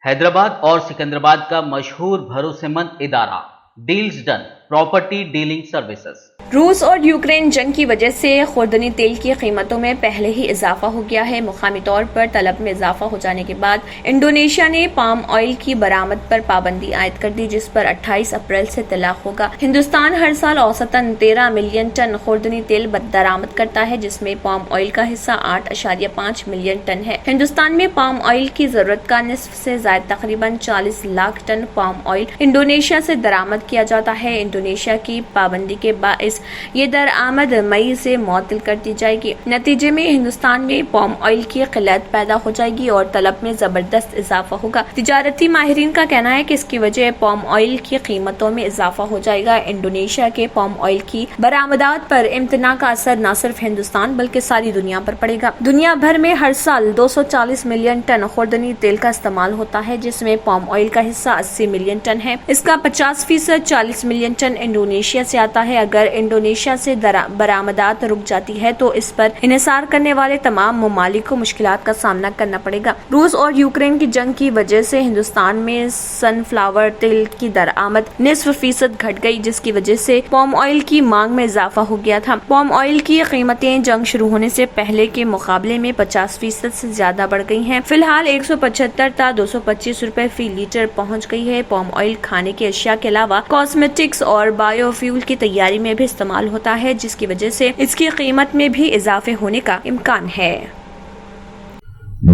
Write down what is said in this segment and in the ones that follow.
حیدرآباد اور سکندرآباد کا مشہور بھروسے مند ادارہ deals done property dealing services. روس اور یوکرین جنگ کی وجہ سے خوردنی تیل کی قیمتوں میں پہلے ہی اضافہ ہو گیا ہے۔ مقامی طور پر طلب میں اضافہ ہو جانے کے بعد انڈونیشیا نے پام آئل کی برآمد پر پابندی عائد کر دی، جس پر 28 اپریل سے اطلاق ہوگا۔ ہندوستان ہر سال اوسطاً 13 ملین ٹن خوردنی تیل درآمد کرتا ہے، جس میں پام آئل کا حصہ 8.5 ملین ٹن ہے۔ ہندوستان میں پام آئل کی ضرورت کا نصف سے زائد تقریباً 40 lakh ton palm oil Indonesia سے درآمد کیا جاتا ہے۔ انڈونیشیا کی پابندی کے باعث یہ درآمد مئی سے معطل کر دی جائے گی۔ نتیجے میں ہندوستان میں پام آئل کی قلت پیدا ہو جائے گی اور طلب میں زبردست اضافہ ہوگا۔ تجارتی ماہرین کا کہنا ہے کہ اس کی وجہ پام آئل کی قیمتوں میں اضافہ ہو جائے گا۔ انڈونیشیا کے پام آئل کی برآمدات پر امتناع کا اثر نہ صرف ہندوستان بلکہ ساری دنیا پر پڑے گا۔ دنیا بھر میں ہر سال 240 ملین ٹن خوردنی تیل کا استعمال ہوتا ہے، جس میں پام آئل کا حصہ 80 ملین ٹن ہے۔ اس کا 50% 40 ملین ٹن انڈونیشیا سے آتا ہے۔ اگر انڈونیشیا سے برآمدات رک جاتی ہے تو اس پر انحصار کرنے والے تمام ممالک کو مشکلات کا سامنا کرنا پڑے گا۔ روس اور یوکرین کی جنگ کی وجہ سے ہندوستان میں سن فلاور تیل کی درآمد نصف فیصد گھٹ گئی، جس کی وجہ سے پام آئل کی مانگ میں اضافہ ہو گیا تھا۔ پام آئل کی قیمتیں جنگ شروع ہونے سے پہلے کے مقابلے میں 50% سے زیادہ بڑھ گئی ہیں۔ فی الحال 175 تا 225 روپے فی لیٹر پہنچ گئی ہے۔ پام آئل کھانے کی اشیاء کے علاوہ کاسمیٹکس اور بایو فیول کی تیاری میں بھی استعمال ہوتا ہے، جس کی وجہ سے اس کی قیمت میں بھی اضافے ہونے کا امکان ہے۔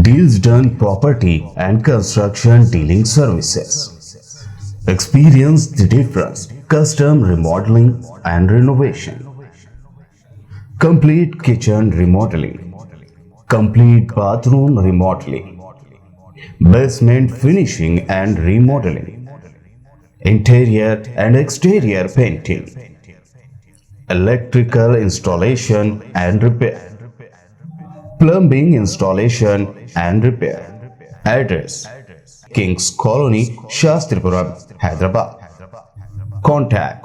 Deals Done Property and Construction Dealing Services. Experience the difference. Custom remodeling and renovation. Complete kitchen remodeling. Complete bathroom remodeling. Basement finishing and remodeling. Interior and exterior painting. Electrical installation and repair. Plumbing installation and repair. Address: Kings Colony, Shastripuram, Hyderabad. Contact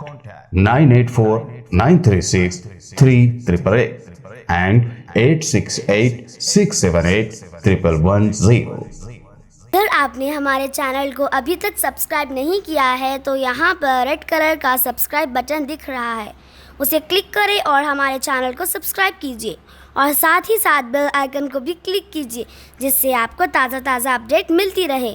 984-936-3888 and 868-678-1110. اگر آپ نے ہمارے channel کو ابھی تک subscribe نہیں کیا ہے تو یہاں پر ریڈ کلر کا سبسکرائب بٹن دکھ رہا ہے، اسے کلک کریں اور ہمارے چینل کو سبسکرائب کیجیے اور ساتھ ہی ساتھ بیل آئیکن کو بھی کلک کیجیے، جس سے آپ کو تازہ اپڈیٹ ملتی رہے۔